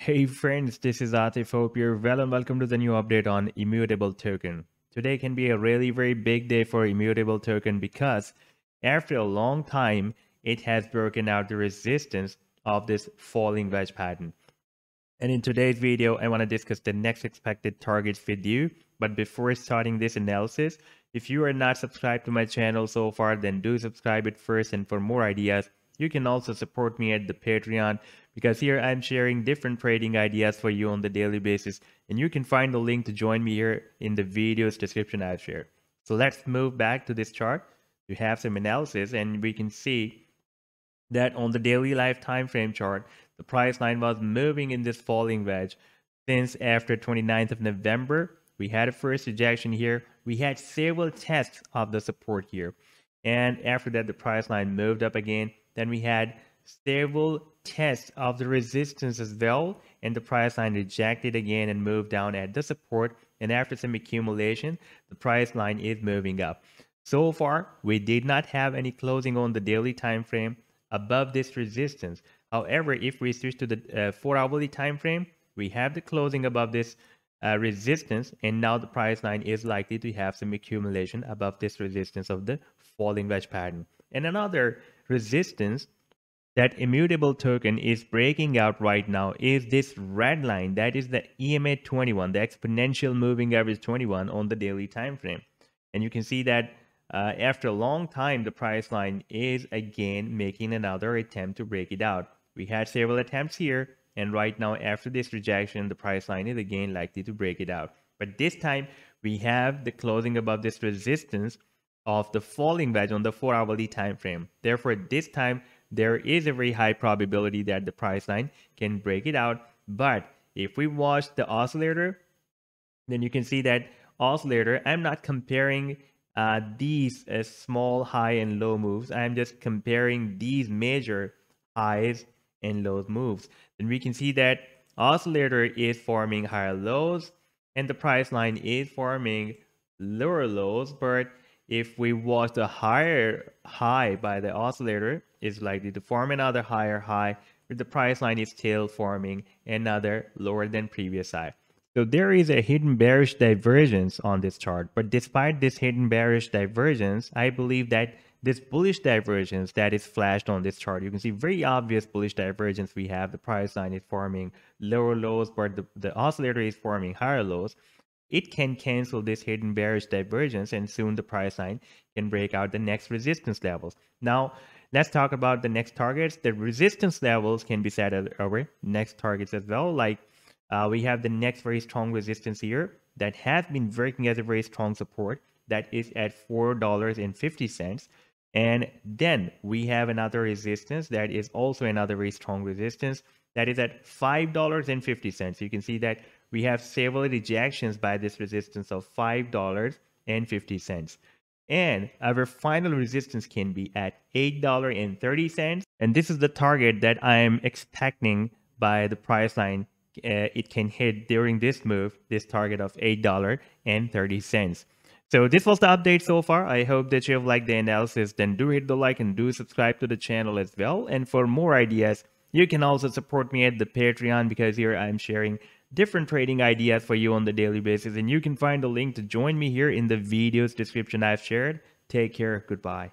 Hey friends, this is Atif. Hope you're well and welcome to the new update on Immutable Token. Today can be a really very big day for Immutable Token because after a long time, it has broken out the resistance of this falling wedge pattern. And in today's video, I want to discuss the next expected targets with you. But before starting this analysis, if you are not subscribed to my channel so far, then do subscribe it first. And for more ideas, you can also support me at the Patreon because here I'm sharing different trading ideas for you on the daily basis. And you can find the link to join me here in the video's description I've shared. So let's move back to this chart to have some analysis, and we can see that on the daily life time frame chart, the price line was moving in this falling wedge since after 29th of November. We had a first rejection here. We had several tests of the support here. And after that, the price line moved up again. Then we had several tests of the resistance as well. And the price line rejected again and moved down at the support. And after some accumulation, the price line is moving up. So far, we did not have any closing on the daily time frame above this resistance. However, if we switch to the 4-hourly time frame, we have the closing above this resistance, and now the price line is likely to have some accumulation above this resistance of the falling wedge pattern. And another resistance that Immutable Token is breaking out right now is this red line. That is the EMA 21, the exponential moving average 21 on the daily time frame. And you can see that after a long time, the price line is again making another attempt to break it out. We had several attempts here, and right now after this rejection, the price line is again likely to break it out. But this time, we have the closing above this resistance of the falling wedge on the 4-hourly time frame. Therefore, this time, there is a very high probability that the price line can break it out. But if we watch the oscillator, then you can see that oscillator, I'm not comparing these small high and low moves. I'm just comparing these major highs and lows moves. Then we can see that oscillator is forming higher lows and the price line is forming lower lows. But if we watch the higher high by the oscillator, is likely to form another higher high, but the price line is still forming another lower than previous high. So there is a hidden bearish divergence on this chart. But despite this hidden bearish divergence, I believe that this bullish divergence that is flashed on this chart, you can see very obvious bullish divergence. We have the price line is forming lower lows, but the oscillator is forming higher lows. It can cancel this hidden bearish divergence, and soon the price line can break out the next resistance levels. Now, let's talk about the next targets. The resistance levels can be set at our next targets as well. Like we have the next very strong resistance here that has been working as a very strong support, that is at $4.50. And then we have another resistance that is also another very strong resistance that is at $5.50. You can see that we have several rejections by this resistance of $5.50. And our final resistance can be at $8.30. And this is the target that I am expecting by the price line. It can hit during this move, this target of $8.30. So this was the update so far. I hope that you have liked the analysis. Then do hit the like and do subscribe to the channel as well. And for more ideas, you can also support me at the Patreon because here I'm sharing different trading ideas for you on the daily basis. And you can find the link to join me here in the video's description I've shared. Take care. Goodbye.